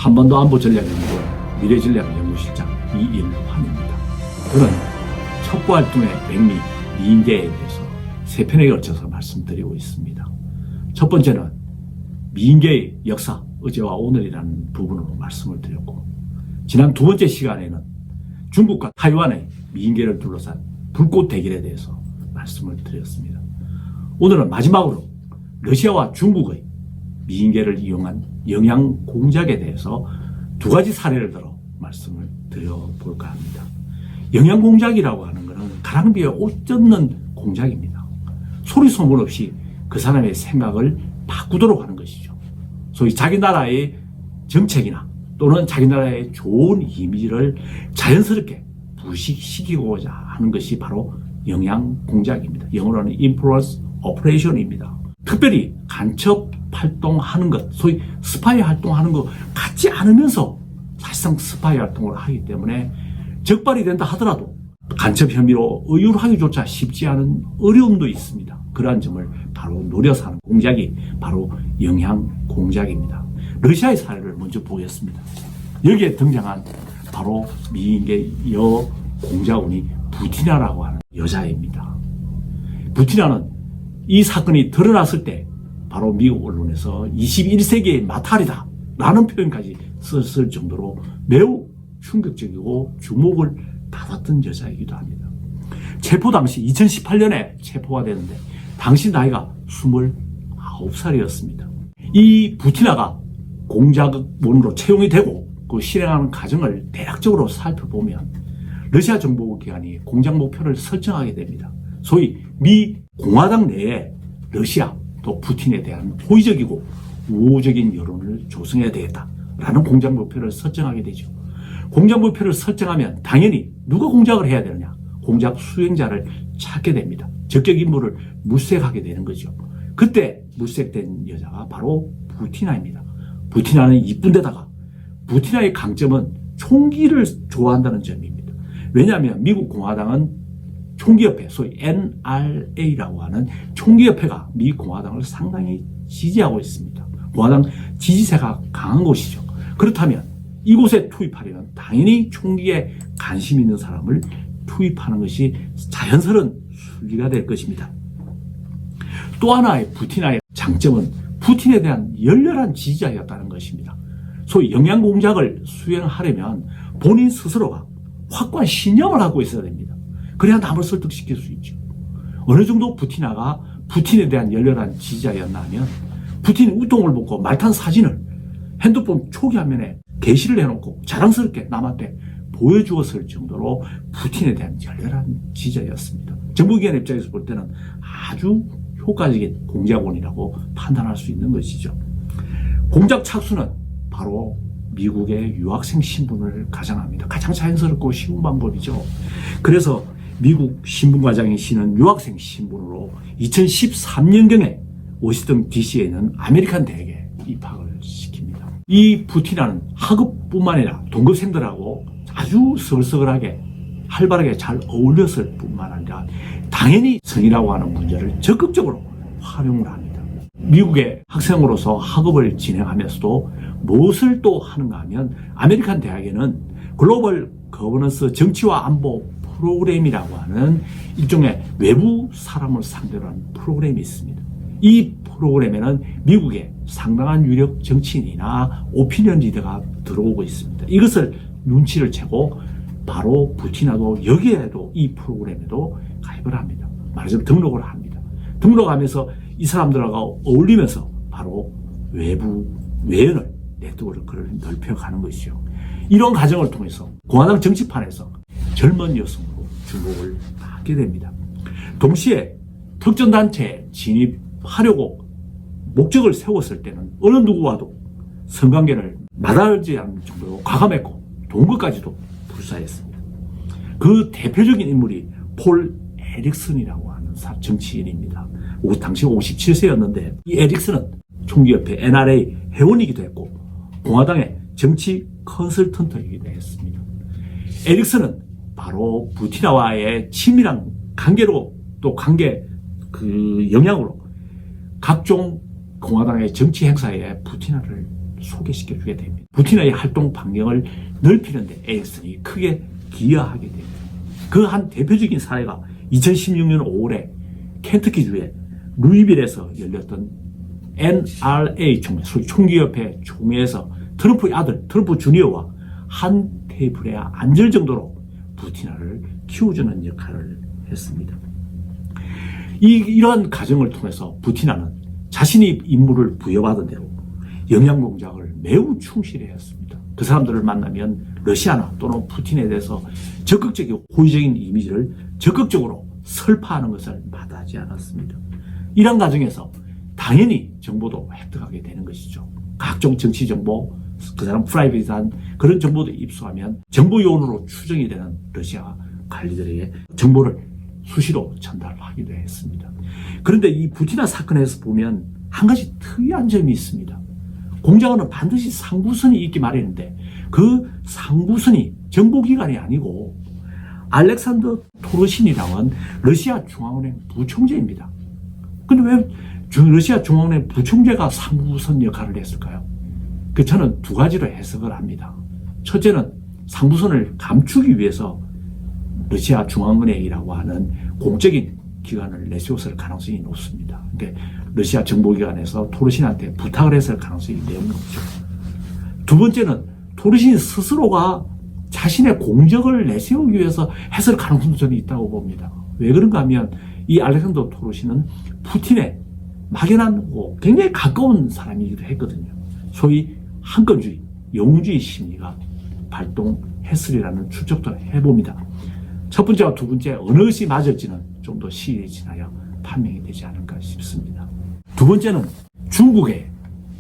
한반도 안보전략연구원 미래전략연구실장 이일환입니다. 저는 첩보활동의 백미 미인계에 대해서 세 편에 걸쳐서 말씀드리고 있습니다. 첫 번째는 미인계의 역사, 어제와 오늘이라는 부분으로 말씀을 드렸고, 지난 두 번째 시간에는 중국과 타이완의 미인계를 둘러싼 불꽃 대결에 대해서 말씀을 드렸습니다. 오늘은 마지막으로 러시아와 중국의 미인계를 이용한 영양 공작에 대해서 두 가지 사례를 들어 말씀을 드려볼까 합니다. 영양 공작이라고 하는 것은 가랑비에 옷 젖는 공작입니다. 소리 소문 없이 그 사람의 생각을 바꾸도록 하는 것이죠. 소위 자기 나라의 정책이나 또는 자기 나라의 좋은 이미지를 자연스럽게 부식시키고자 하는 것이 바로 영양 공작입니다. 영어로는 influence operation입니다. 특별히 간첩 활동하는 것, 소위 스파이 활동하는 것 같지 않으면서 사실상 스파이 활동을 하기 때문에 적발이 된다 하더라도 간첩 혐의로 의율하기조차 쉽지 않은 어려움도 있습니다. 그러한 점을 바로 노려서 하는 공작이 바로 영양 공작입니다. 러시아의 사례를 먼저 보겠습니다. 여기에 등장한 바로 미인계 여 공작원이 부티나라고 하는 여자입니다. 부티나는 이 사건이 드러났을 때 바로 미국 언론에서 21세기의 마탈이다 라는 표현까지 썼을 정도로 매우 충격적이고 주목을 받았던 여자이기도 합니다. 체포 당시 2018년에 체포가 되는데 당시 나이가 29살이었습니다. 이 부티나가 공작원으로 채용이 되고 그 실행하는 과정을 대략적으로 살펴보면 러시아 정보기관이 공작 목표를 설정하게 됩니다. 소위 미 공화당 내에 러시아 또 푸틴에 대한 호의적이고 우호적인 여론을 조성해야 되겠다라는 공작 목표를 설정하게 되죠. 공작 목표를 설정하면 당연히 누가 공작을 해야 되느냐? 공작 수행자를 찾게 됩니다. 적격 인물을 물색하게 되는 거죠. 그때 물색된 여자가 바로 부티나입니다. 부티나는 이쁜 데다가 부티나의 강점은 총기를 좋아한다는 점입니다. 왜냐하면 미국 공화당은 총기협회, 소위 NRA라고 하는 총기협회가 미 공화당을 상당히 지지하고 있습니다. 공화당 지지세가 강한 곳이죠. 그렇다면 이곳에 투입하려면 당연히 총기에 관심 있는 사람을 투입하는 것이 자연스러운 순리가 될 것입니다. 또 하나의 부티나의 장점은 푸틴에 대한 열렬한 지지자였다는 것입니다. 소위 영양 공작을 수행하려면 본인 스스로가 확고한 신념을 갖고 있어야 됩니다. 그래야 남을 설득시킬 수 있죠. 어느 정도 부티나가 푸틴에 대한 열렬한 지지자였나 하면 푸틴이 우통을 벗고 말탄 사진을 핸드폰 초기 화면에 게시를 해놓고 자랑스럽게 남한테 보여주었을 정도로 푸틴에 대한 열렬한 지지자였습니다. 정부기관 입장에서 볼 때는 아주 효과적인 공작원이라고 판단할 수 있는 것이죠. 공작 착수는 바로 미국의 유학생 신분을 가장합니다. 가장 자연스럽고 쉬운 방법이죠. 그래서 미국 신분과장이시는 유학생 신분으로 2013년경에 워싱턴 DC에 있는 아메리칸 대학에 입학을 시킵니다. 이 부티나는 학업뿐만 아니라 동급생들하고 아주 서글서글하게 활발하게 잘 어울렸을 뿐만 아니라 당연히 성이라고 하는 문제를 적극적으로 활용을 합니다. 미국의 학생으로서 학업을 진행하면서도 무엇을 또 하는가 하면 아메리칸 대학에는 글로벌 거버넌스 정치와 안보 프로그램이라고 하는 일종의 외부 사람을 상대로 하는 프로그램이 있습니다. 이 프로그램에는 미국의 상당한 유력 정치인이나 오피니언 리더가 들어오고 있습니다. 이것을 눈치를 채고 바로 부티나도 여기에도 이 프로그램에도 가입을 합니다. 말하자면 등록을 합니다. 등록하면서 이 사람들하고 어울리면서 바로 외연을 네트워크를 넓혀가는 것이죠. 이런 과정을 통해서 공화당 정치판에서 젊은 여성으로 주목을 받게 됩니다. 동시에 특정 단체에 진입하려고 목적을 세웠을 때는 어느 누구와도 성관계를 마다하지 않을 정도로 과감했고 동거까지도 불사했습니다. 그 대표적인 인물이 폴 에릭슨이라고 하는 정치인입니다. 당시 57세였는데 이 에릭슨은 총기협회 NRA 회원이기도 했고 공화당의 정치 컨설턴트이기도 했습니다. 에릭슨은 바로 부티나와의 친밀한 관계로 또 영향으로 각종 공화당의 정치 행사에 부티나를 소개시켜주게 됩니다. 부틴의 활동 반경을 넓히는데 에릭슨이 크게 기여하게 됩니다. 그 한 대표적인 사례가 2016년 5월에 켄터키주의 루이빌에서 열렸던 NRA 총회, 소위 총기협회 총회에서 트럼프의 아들 트럼프 주니어와 한 테이블에 앉을 정도로 부틴화를 키워주는 역할을 했습니다. 이러한 과정을 통해서 부틴화는 자신이 임무를 부여받은 대로 영향공작을 매우 충실히 했습니다. 그 사람들을 만나면 러시아나 또는 푸틴에 대해서 적극적이고 호의적인 이미지를 적극적으로 설파하는 것을 마다하지 않았습니다. 이런 과정에서 당연히 정보도 획득하게 되는 것이죠. 각종 정치 정보, 그 사람 프라이빗한 그런 정보도 입수하면 정보 요원으로 추정이 되는 러시아 관리들에게 정보를 수시로 전달하기도 했습니다. 그런데 이 부틴화 사건에서 보면 한 가지 특이한 점이 있습니다. 공작원은 반드시 상부선이 있기 마련인데 그 상부선이 정보기관이 아니고 알렉산더 토르신이라는 러시아 중앙은행 부총재입니다. 근데 왜 러시아 중앙은행 부총재가 상부선 역할을 했을까요? 저는 두 가지로 해석을 합니다. 첫째는 상부선을 감추기 위해서 러시아 중앙은행이라고 하는 공적인 기관을 내세웠을 가능성이 높습니다. 그러니까 러시아 정보기관에서 토르신한테 부탁을 했을 가능성이 매우 높죠. 두 번째는 토르신 스스로가 자신의 공적을 내세우기 위해서 했을 가능성도 저는 있다고 봅니다. 왜 그런가 하면 이 알렉산더 토르신은 푸틴의 막연하고 굉장히 가까운 사람이기도 했거든요. 소위 한건주의, 영웅주의 심리가 발동했으리라는 추측도 해봅니다. 첫 번째와 두 번째 어느 것이 맞을지는 좀 더 시일이 지나야 판명이 되지 않을까 싶습니다. 두 번째는 중국의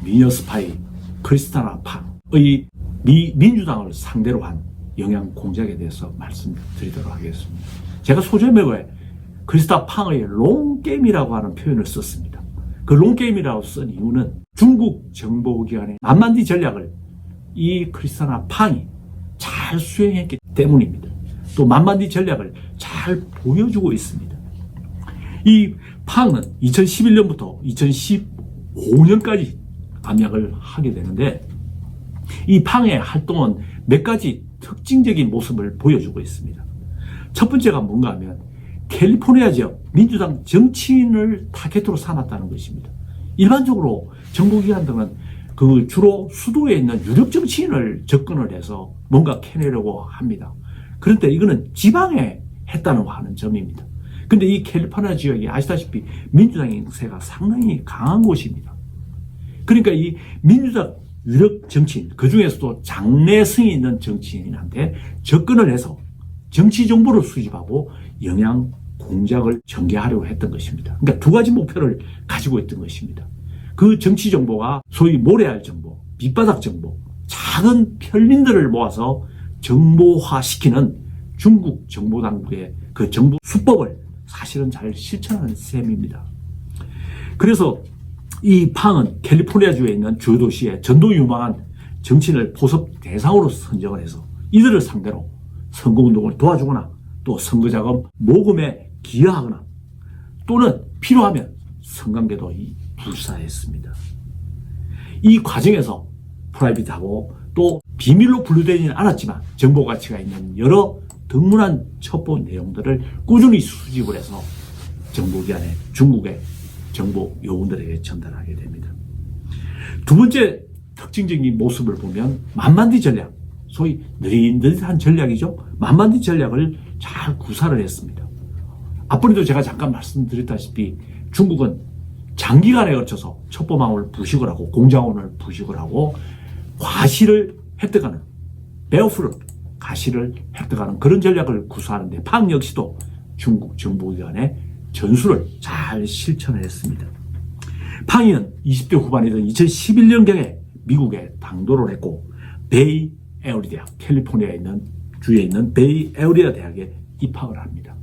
미녀 스파이 크리스타나 팡의 민주당을 상대로 한 영향 공작에 대해서 말씀드리도록 하겠습니다. 제가 소제목에 크리스타 팡의 롱게임이라고 하는 표현을 썼습니다. 그 롱게임이라고 쓴 이유는 중국 정보기관의 만만디 전략을 이 크리스타나 팡이 잘 수행했기 때문입니다. 또 만만디 전략을 잘 보여주고 있습니다. 이 팡은 2011년부터 2015년까지 암약을 하게 되는데 이 팡의 활동은 몇 가지 특징적인 모습을 보여주고 있습니다. 첫 번째가 뭔가 하면 캘리포니아 지역 민주당 정치인을 타겟으로 삼았다는 것입니다. 일반적으로 정보기관 등은 주로 수도에 있는 유력 정치인을 접근을 해서 뭔가 캐내려고 합니다. 그런데 이거는 지방에 했다는 하는 점입니다. 근데 이 캘리포니아 지역이 아시다시피 민주당 인세가 상당히 강한 곳입니다. 그러니까 이 민주당 유력 정치인, 그 중에서도 장래성이 있는 정치인한테 접근을 해서 정치 정보를 수집하고 영향 공작을 전개하려고 했던 것입니다. 그러니까 두 가지 목표를 가지고 있던 것입니다. 그 정치 정보가 소위 모래알 정보, 밑바닥 정보, 작은 편린들을 모아서 정보화시키는 중국 정보당국의 그 정보 수법을 사실은 잘 실천하는 셈입니다. 그래서 이 팡은 캘리포니아주에 있는 주요 도시의 전도 유망한 정치인을 포섭 대상으로 선정을 해서 이들을 상대로 선거운동을 도와주거나 또 선거자금 모금에 기여하거나 또는 필요하면 성관계도 불사했습니다. 이 과정에서 프라이빗하고 또 비밀로 분류되지는 않았지만 정보 가치가 있는 여러 등문한 첩보 내용들을 꾸준히 수집을 해서 정보기관의 중국의 정보 요원들에게 전달하게 됩니다. 두 번째 특징적인 모습을 보면 만만디 전략, 소위 느릿느릿한 전략이죠. 만만디 전략을 잘 구사를 했습니다. 앞번에도 제가 잠깐 말씀드렸다시피 중국은 장기간에 걸쳐서 첩보망을 부식을 하고 공작원을 부식을 하고 과시를 획득하는 베어프를 가시를 획득하는 그런 전략을 구사하는데 팡 역시도 중국 정보기관의 전술을 잘 실천했습니다. 팡이는 20대 후반이던 2011년경에 미국에 당도를 했고 베이 에어리 대학, 캘리포니아에 있는 주에 있는 베이 에어리아 대학에 입학을 합니다.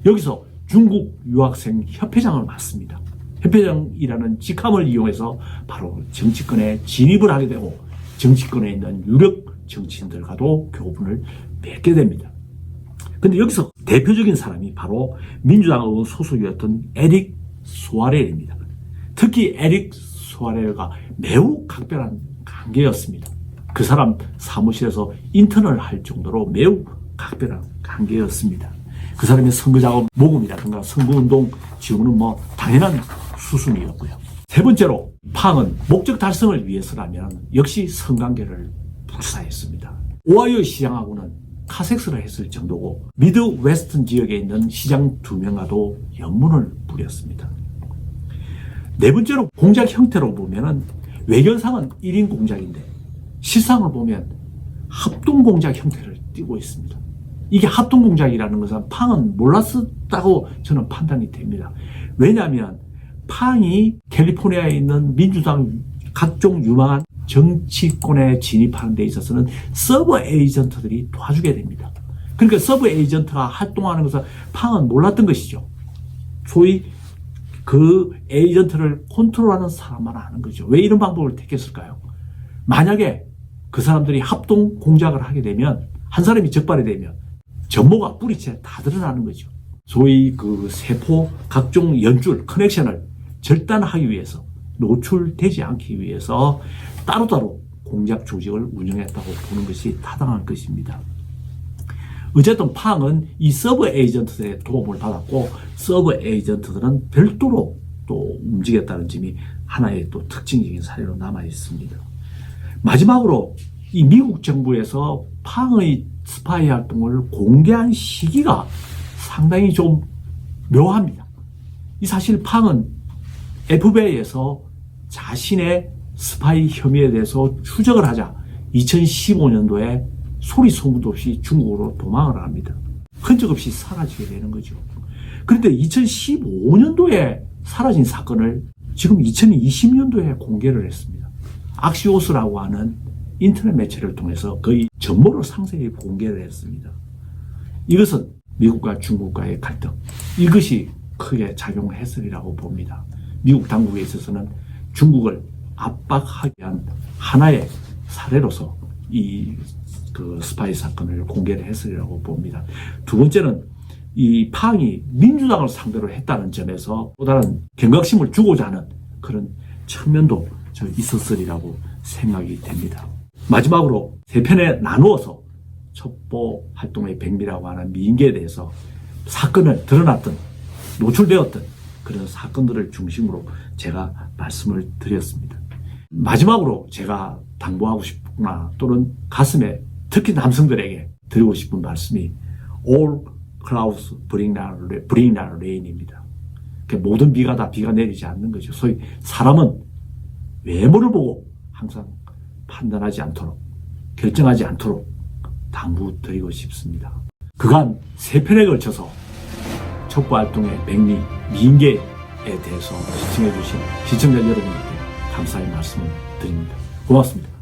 여기서 중국 유학생 협회장을 맡습니다. 협회장이라는 직함을 이용해서 바로 정치권에 진입을 하게 되고 정치권에 있는 유력 정치인들과도 교분을 맺게 됩니다. 근데 여기서 대표적인 사람이 바로 민주당 의원 소속이었던 에릭 소아렐입니다. 특히 에릭 소아렐가 매우 각별한 관계였습니다. 그 사람 사무실에서 인턴을 할 정도로 매우 각별한 관계였습니다. 그 사람의 선거작업 모금이라든가 선거운동 지원은 뭐 당연한 수순이었고요. 세 번째로 팡은 목적 달성을 위해서라면 역시 성관계를 불사했습니다. 오하이오 시장하고는 카섹스를 했을 정도고 미드 웨스턴 지역에 있는 시장 2명과도 연문을 부렸습니다. 네 번째로 공작 형태로 보면은 외견상은 1인 공작인데 실상을 보면 합동공작 형태를 띠고 있습니다. 이게 합동공작이라는 것은 팡은 몰랐었다고 저는 판단이 됩니다. 왜냐하면 팡이 캘리포니아에 있는 민주당 각종 유망한 정치권에 진입하는 데 있어서는 서브 에이전트들이 도와주게 됩니다. 그러니까 서브 에이전트가 활동하는 것을 팡은 몰랐던 것이죠. 소위 그 에이전트를 컨트롤하는 사람만 아는 거죠. 왜 이런 방법을 택했을까요? 만약에 그 사람들이 합동 공작을 하게 되면 한 사람이 적발이 되면 전모가 뿌리채 다 드러나는 거죠. 소위 그 세포 각종 연줄 커넥션을 절단하기 위해서 노출되지 않기 위해서 따로따로 공작 조직을 운영했다고 보는 것이 타당한 것입니다. 어쨌든 팡은 이 서브 에이전트들의 도움을 받았고 서브 에이전트들은 별도로 또 움직였다는 점이 하나의 또 특징적인 사례로 남아 있습니다. 마지막으로 이 미국 정부에서 팡의 스파이 활동을 공개한 시기가 상당히 좀 묘합니다. 이 사실 팡은 FBI에서 자신의 스파이 혐의에 대해서 추적을 하자 2015년도에 소리 소문도 없이 중국으로 도망을 합니다. 흔적 없이 사라지게 되는 거죠. 그런데 2015년도에 사라진 사건을 지금 2020년도에 공개를 했습니다. 악시오스라고 하는 인터넷 매체를 통해서 거의 전모를 상세히 공개를 했습니다. 이것은 미국과 중국과의 갈등, 이것이 크게 작용했으리라고 봅니다. 미국 당국에 있어서는 중국을 압박하기 위한 하나의 사례로서 이 그 스파이 사건을 공개를 했으리라고 봅니다. 두 번째는 이 팡이 민주당을 상대로 했다는 점에서 또 다른 경각심을 주고자 하는 그런 측면도 있었으리라고 생각이 됩니다. 마지막으로 세 편에 나누어서 첩보 활동의 백미라고 하는 미인계에 대해서 사건을 드러났던 노출되었던 그런 사건들을 중심으로 제가 말씀을 드렸습니다. 마지막으로 제가 당부하고 싶거나 또는 가슴에 특히 남성들에게 드리고 싶은 말씀이 All clouds bring down rain입니다. 모든 비가 다 비가 내리지 않는 거죠. 소위 사람은 외모를 보고 항상 판단하지 않도록 결정하지 않도록 당부드리고 싶습니다. 그간 세 편에 걸쳐서 첩보활동의 백미 미인계에 대해서 시청해 주신 시청자 여러분께 감사의 말씀을 드립니다. 고맙습니다.